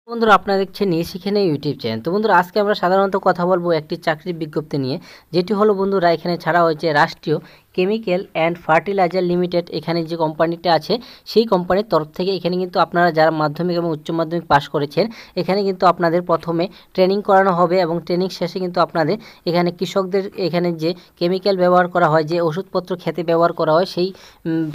বন্ধুরা আপনারা দেখছেন শিখে ইউটিউব চ্যানেল। তো বন্ধুরা আজকে আমরা সাধারণত কথা বলবো একটি চাকরির বিজ্ঞপ্তি নিয়ে, যেটি হলো বন্ধুরা এখানে ছাড়া হয়েছে রাষ্ট্রীয় কেমিক্যাল অ্যান্ড ফার্টিলাইজার লিমিটেড। এখানে যে কোম্পানিটা আছে সেই কোম্পানির তরফ থেকে এখানে কিন্তু আপনারা যারা মাধ্যমিক এবং উচ্চ মাধ্যমিক পাশ করেছেন এখানে কিন্তু আপনাদের প্রথমে ট্রেনিং করানো হবে এবং ট্রেনিং শেষে কিন্তু আপনাদের এখানে কৃষকদের এখানে যে কেমিক্যাল ব্যবহার করা হয়, যে ওষুধপত্র খেতে ব্যবহার করা হয়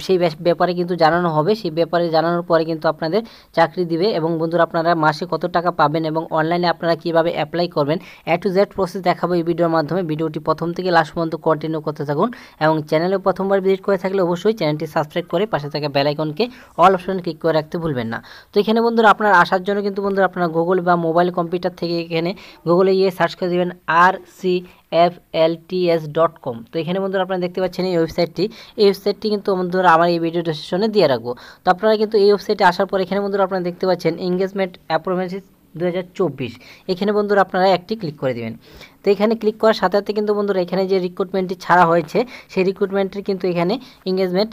সেই ব্যাপারে কিন্তু জানানো হবে। সেই ব্যাপারে জানানোর পরে কিন্তু আপনাদের চাকরি দিবে। এবং বন্ধুরা আপনারা মাসে কত টাকা পাবেন এবং অনলাইনে আপনারা কীভাবে অ্যাপ্লাই করবেন টু জেড প্রসেস দেখাবো এই ভিডিওর মাধ্যমে। ভিডিওটি প্রথম থেকে লাস্ট পর্যন্ত কন্টিনিউ করতে থাকুন এবং চ্যানেলে প্রথমবার ভিজিট করে থাকলে অবশ্যই চ্যানেলটি সাবস্ক্রাইব করে পাশে থাকা বেল আইকনকে অল অপশনে ক্লিক করে রাখতে ভুলবেন না। তো এখানে বন্ধুরা আপনার আসার জন্য কিন্তু বন্ধুরা আপনারা গুগল বা মোবাইল কম্পিউটার থেকে এখানে গুগলে গিয়ে সার্চ করে দেবেন rcflts.com। তো এখানে বন্ধুরা আপনারা দেখতে পাচ্ছেন এই ওয়েবসাইটটি কিন্তু বন্ধুরা আমার এই ভিডিও ডেসক্রিপশনে দিয়ে রাখবো। তো আপনারা কিন্তু এই ওয়েবসাইটে আসার পর এখানে বন্ধুরা আপনারা দেখতে পাচ্ছেন এঙ্গেজমেন্ট অ্যাপ্রোমেসিস 2024। এখানে বন্ধুরা আপনারা একটি ক্লিক করে দেবেন। তো এখানে ক্লিক করার সাথে সাথে কিন্তু বন্ধুরা এখানে যে রিক্রুটমেন্টটি ছাড়া হয়েছে সেই রিক্রুটমেন্টের কিন্তু এখানে এঙ্গেজমেন্ট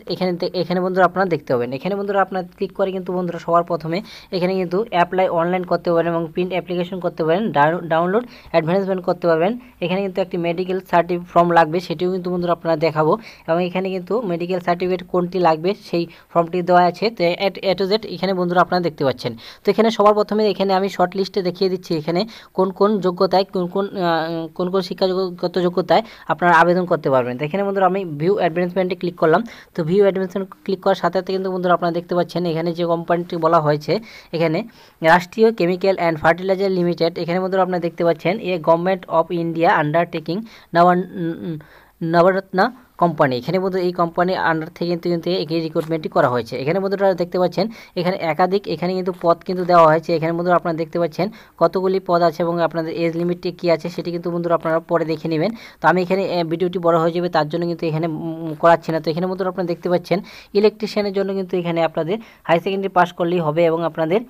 এখানে বন্ধুরা আপনারা দেখতে পাবেন। এখানে বন্ধুরা আপনারা ক্লিক করে কিন্তু বন্ধুরা সবার প্রথমে এখানে কিন্তু অ্যাপ্লাই অনলাইন করতে পারেন এবং প্রিন্ট অ্যাপ্লিকেশন করতে পারেন, ডাউনলোড অ্যাডভান্সমেন্ট করতে পারবেন। এখানে কিন্তু একটি মেডিকেল সার্টিফিকেট ফর্ম লাগবে, সেটিও কিন্তু বন্ধুরা আপনারা দেখাবো এবং এখানে কিন্তু মেডিকেল সার্টিফিকেট কোনটি লাগবে সেই ফর্মটি দেওয়া আছে। তো এ টু জেড এখানে বন্ধুরা আপনারা দেখতে পাচ্ছেন। তো এখানে সবার প্রথমে এখানে আমি শর্ট লিস্টে দেখিয়ে দিচ্ছি এখানে কোন কোন যোগ্যতায় কোন শিক্ষাগত যোগ্যতায় আপনারা আবেদন করতে পারবেন। তো এখানে বন্ধুরা আমি ভিউ অ্যাডভান্সমেন্টে ক্লিক করলাম। তো ভিউ অ্যাডভান্সমেন্ট ক্লিক করার সাথে সাথে কিন্তু বন্ধুরা আপনারা দেখতে পাচ্ছেন এখানে যে কোম্পানিটি বলা হয়েছে এখানে রাষ্ট্রীয় কেমিক্যাল অ্যান্ড ফার্টিলাইজার লিমিটেড। এখানে বন্ধুরা আপনারা দেখতে পাচ্ছেন government of India undertaking Navratna company. এখানে বন্ধু এই কোম্পানির আন্ডার থেকে কিন্তু এই রিক্রুটমেন্টটি করা হয়েছে। এখানে বন্ধুরা দেখতে পাচ্ছেন এখানে একাধিক এখানে কিন্তু পদ কিন্তু দেওয়া হয়েছে। এখানে বন্ধুরা আপনারা দেখতে পাচ্ছেন কতগুলি পদ আছে এবং আপনাদের এজ লিমিটটি কী আছে সেটি কিন্তু বন্ধুরা আপনারা পরে দেখে নেবেন। তো আমি এখানে ভিডিওটি বড় হয়ে যাবে তার জন্য কিন্তু এখানে করাচ্ছি না। তো এখানে বন্ধুরা আপনারা দেখতে পাচ্ছেন ইলেকট্রিশিয়ানের জন্য কিন্তু এখানে আপনাদের হাই সেকেন্ডারি পাস করলেই হবে এবং আপনাদের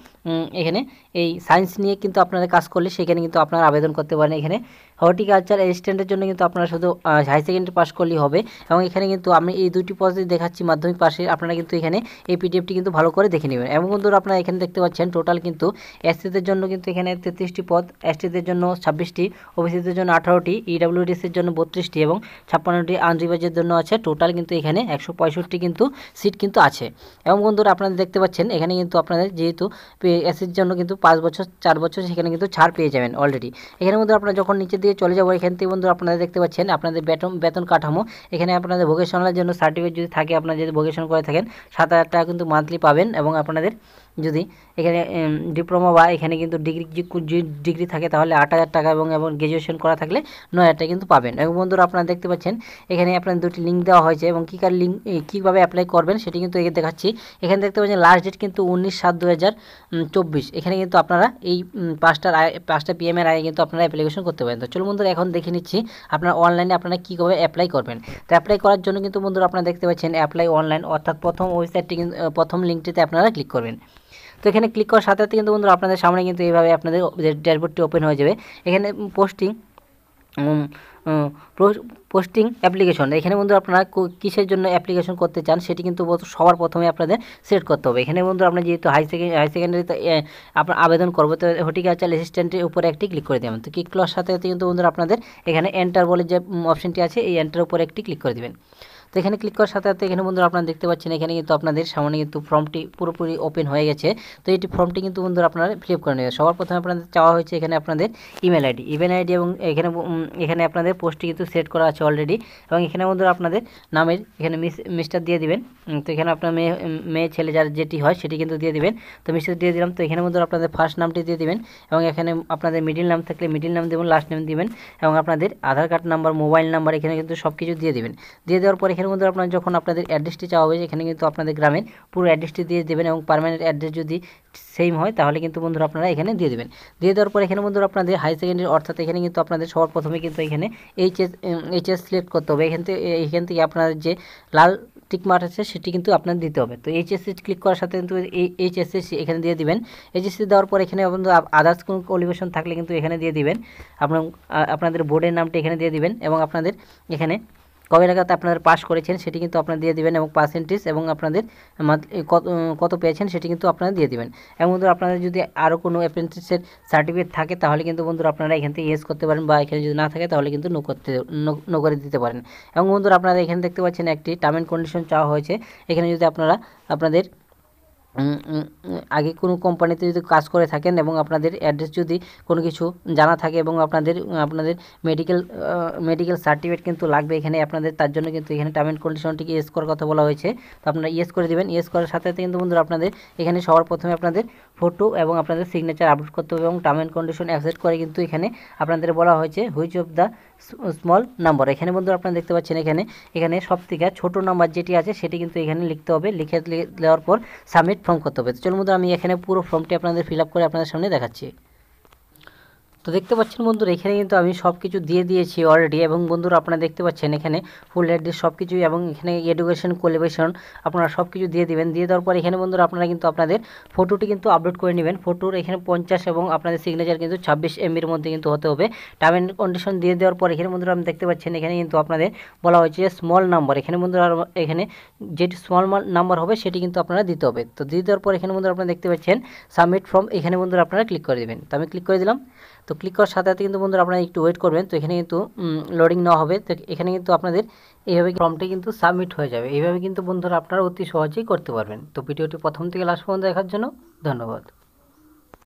এখানে এই সায়েন্স নিয়ে কিন্তু আপনাদের কাজ করলে সেখানে কিন্তু আপনারা আবেদন করতে পারেন। এখানে হর্টিকালচার অ্যাসিস্ট্যান্টের জন্য কিন্তু আপনারা শুধু হাই সেকেন্ডারি পাস করলেই হবে এবং এখানে কিন্তু আমি এই দুটি পদে দেখাচ্ছি মাধ্যমিক পাশে। আপনারা কিন্তু এখানে এই পিডিএফটি কিন্তু ভালো করে দেখে নেবেন। এবং বন্ধুরা আপনারা এখানে দেখতে পাচ্ছেন টোটাল কিন্তু এসসিদের জন্য কিন্তু এখানে 33টি পদ, এসটিদের জন্য 26টি, ওবিসিদের জন্য 18টি, ইডাব্লিউডিসির জন্য 32টি এবং 56টি আনরিভার্সের জন্য আছে। টোটাল কিন্তু এখানে 165 কিন্তু সিট কিন্তু আছে। এবং বন্ধুরা আপনারা দেখতে পাচ্ছেন এখানে কিন্তু আপনাদের যেহেতু এসসির জন্য কিন্তু 5 বছর 4 বছর সেখানে কিন্তু ছাড় পেয়ে যাবেন অলরেডি। এখানে বন্ধুরা আপনারা যখন নিচে দিয়ে চলে যাবো এখান থেকে বন্ধুরা আপনারা দেখতে পাচ্ছেন আপনাদের বেতন কাঠামো। এখানে আপনাদের ভোকেশনালের জন্য সার্টিফিকেট যদি থাকে, আপনারা যদি ভোকেশন করে থাকেন 7,000 টাকা কিন্তু মান্থলি পাবেন এবং আপনাদের যদি এখানে ডিপ্লোমা বা এখানে কিন্তু ডিগ্রি থাকে তাহলে 8,000 টাকা এবং গ্র্যাজুয়েশন করা থাকলে 9,000 টাকা কিন্তু পাবেন। এবং বন্ধুরা আপনারা দেখতে পাচ্ছেন এখানে আপনাদের দুটি লিঙ্ক দেওয়া হয়েছে এবং কীভাবে অ্যাপ্লাই করবেন সেটি কিন্তু এখানে দেখাচ্ছি। এখানে দেখতে পাচ্ছেন লাস্ট ডেট কিন্তু 19/7/2024। এখানে কিন্তু আপনারা এই 5টা PM এর আগে কিন্তু আপনারা অ্যাপ্লিকেশন করতে পারেন। তো চলুন বন্ধুরা এখন দেখে নিচ্ছি আপনারা অনলাইনে আপনারা কীভাবে অ্যাপ্লাই করবেন। তো অ্যাপ্লাই করার জন্য কিন্তু বন্ধুরা আপনারা দেখতে পাচ্ছেন অ্যাপ্লাই অনলাইন, অর্থাৎ প্রথম ওয়েবসাইটটি কিন্তু প্রথম লিঙ্কটিতে আপনারা ক্লিক করবেন। তো এখানে ক্লিক করার সাথে সাথে কিন্তু বন্ধুরা আপনাদের সামনে কিন্তু এইভাবে আপনাদের ড্যাশবোর্ডটি ওপেন হয়ে যাবে। এখানে পোস্টিং অ্যাপ্লিকেশন, এখানে বন্ধুরা আপনারা কিসের জন্য অ্যাপ্লিকেশন করতে চান সেটি কিন্তু সবার প্রথমে আপনাদের সিলেক্ট করতে হবে। এখানে বন্ধুরা আপনারা যেহেতু হাই সেকেন্ডারিতে আপনার আবেদন করবো তো হর্টিকালচার অ্যাসিস্ট্যান্টের উপরে একটি ক্লিক করে দেবেন। তো ক্লিক করার সাথে সাথে কিন্তু বন্ধুরা আপনাদের এখানে এন্টার বলে যে অপশনটি আছে এই এন্টার উপরে একটি ক্লিক করে দেবেন। তো এখানে ক্লিক করার সাথে সাথে এখানে বন্ধুরা আপনারা দেখতে পাচ্ছেন এখানে কিন্তু আপনাদের সামনে কিন্তু ফর্মটি পুরোপুরি ওপেন হয়ে গেছে। তো এই ফর্মটি কিন্তু বন্ধুরা আপনারা ফিল আপ করে নেবেন। সবার প্রথমে আপনাদের চাওয়া হয়েছে এখানে আপনাদের ইমেল আইডি এবং এখানে আপনাদের পোস্টটি কিন্তু সেট করা আছে অলরেডি। এবং এখানে বন্ধুরা আপনাদের নামের এখানে মিস্টার দিয়ে দিবেন। তো এখানে আপনার মেয়ে ছেলে যার যেটি হয় সেটি কিন্তু দিয়ে দিবেন। তো মিস্টার দিয়ে দিলাম। তো এখানে বন্ধুরা আপনাদের ফার্স্ট নামটি দিয়ে দিবেন এবং এখানে আপনাদের মিডিল নাম থাকলে মিডিল নাম দেবেন, লাস্ট নেম দিবেন এবং আপনাদের আধার কার্ড নাম্বার, মোবাইল নাম্বার এখানে কিন্তু সব কিছু দিয়ে দিবেন। দিয়ে দেওয়ার পর এখানে বন্ধুরা আপনারা যখন আপনাদের অ্যাড্রেসটি চাওয়া হবে এখানে কিন্তু আপনাদের গ্রামের পুরো অ্যাড্রেসটি দিয়ে দেবেন এবং পার্মানেন্ট অ্যাড্রেস যদি সেম হয় তাহলে কিন্তু বন্ধুরা আপনারা এখানে দিয়ে দেবেন। দিয়ে দেওয়ার পর এখানে বন্ধুরা আপনাদের হাই সেকেন্ডারি, অর্থাৎ এখানে কিন্তু আপনাদের সবার প্রথমে কিন্তু এখানে এইচএস সিলেক্ট করতে হবে। এখান থেকে আপনাদের যে লাল টিক মার্ক আছে সেটি কিন্তু আপনাদের দিতে হবে। তো এইচএসসি ক্লিক করার সাথে কিন্তু এইচএসসি এখানে দিয়ে দিবেন। এইচএসসি দেওয়ার পর এখানে বন্ধু আদার্স কোনো কোয়ালিফিকেশন থাকলে কিন্তু এখানে দিয়ে দিবেন। আপনাদের বোর্ডের নামটা এখানে দিয়ে দিবেন এবং আপনাদের এখানে কবে নাগাদ আপনারা পাস করেছেন সেটি কিন্তু আপনারা দিয়ে দিবেন, এবং পার্সেন্টেজ এবং আপনাদের কত পেয়েছেন সেটি কিন্তু আপনারা দিয়ে দিবেন। এবং বন্ধুরা আপনাদের যদি আরও কোনো অ্যাপ্রেন্টিসের সার্টিফিকেট থাকে তাহলে কিন্তু বন্ধুরা আপনারা এখান থেকে ইয়েস করতে পারেন, বা এখানে যদি না থাকে তাহলে কিন্তু নো করে দিতে পারেন। এবং বন্ধুরা আপনারা এখানে দেখতে পাচ্ছেন একটি টার্ম অ্যান্ড কন্ডিশন চাওয়া হয়েছে। এখানে যদি আপনারা আপনাদের আগে কোনো কোম্পানিতে যদি কাজ করে থাকেন এবং আপনাদের অ্যাড্রেস যদি কোনো কিছু জানা থাকে এবং আপনাদের মেডিকেল সার্টিফিকেট কিন্তু লাগবে এখানে আপনাদের, তার জন্য কিন্তু এখানে টার্ম অ্যান্ড কন্ডিশনটিকে ইয়েস করার কথা বলা হয়েছে। তো আপনারা ইয়েস করে দেবেন। ইয়েস করার সাথে সাথে কিন্তু বন্ধুরা আপনাদের এখানে সবার প্রথমে আপনাদের ফটো এবং আপনাদের সিগনেচার আপলোড করতে হবে, এবং টার্ম অ্যান্ড কন্ডিশন অ্যাকসেপ্ট করে কিন্তু এখানে আপনাদের বলা হয়েছে which of the small number. এখানে বন্ধুরা আপনারা দেখতে পাচ্ছেন এখানে সব থেকে ছোটো নাম্বার যেটি আছে সেটি কিন্তু এখানে লিখতে হবে। লিখে দেওয়ার পর সাবমিট ফর্ম করতে হবে। তো চলুন বন্ধুরা আমি এখানে পুরো ফর্মটি আপনাদের ফিল আপ করে আপনাদের সামনে দেখাচ্ছি। তো দেখতে পাচ্ছেন বন্ধুরা এখানে কিন্তু আমি সব কিছু দিয়ে দিয়েছি অলরেডি, এবং বন্ধুরা আপনারা দেখতে পাচ্ছেন এখানে ফুল অ্যাড্রেস সব কিছুই, এবং এখানে এডুকেশন কোয়ালিফিকেশন আপনারা সব কিছু দিয়ে দিবেন। দিয়ে দেওয়ার পর এখানে বন্ধুরা আপনারা কিন্তু আপনাদের ফটোটি কিন্তু আপলোড করে নেবেন। ফটোর এখানে 50 এবং আপনাদের সিগনেচার কিন্তু 26 MBর মধ্যে কিন্তু হতে হবে। টার্ম অ্যান্ড কন্ডিশন দিয়ে দেওয়ার পর এখানে বন্ধুরা আপনি দেখতে পাচ্ছেন এখানে কিন্তু আপনাদের বলা হয়েছে স্মল নাম্বার। এখানে বন্ধুরা এখানে যেটি স্মল নাম্বার হবে সেটি কিন্তু আপনারা দিতে হবে। তো দিয়ে দেওয়ার পর এখানে বন্ধুরা আপনারা দেখতে পাচ্ছেন সাবমিট ফর্ম, এখানে বন্ধুরা আপনারা ক্লিক করে দেবেন। তো আমি ক্লিক করে দিলাম। তো ক্লিক করার সাথে সাথে কিন্তু বন্ধুরা আপনারা একটু ওয়েট করবেন। তো এখানে কিন্তু লোডিং নেওয়া হবে। তো এখানে কিন্তু আপনাদের এইভাবে ফর্মটি কিন্তু সাবমিট হয়ে যাবে। এইভাবে কিন্তু বন্ধুরা আপনারা অতি সহজেই করতে পারবেন। তো ভিডিওটি প্রথম থেকে লাস্ট পর্যন্ত দেখার জন্য ধন্যবাদ।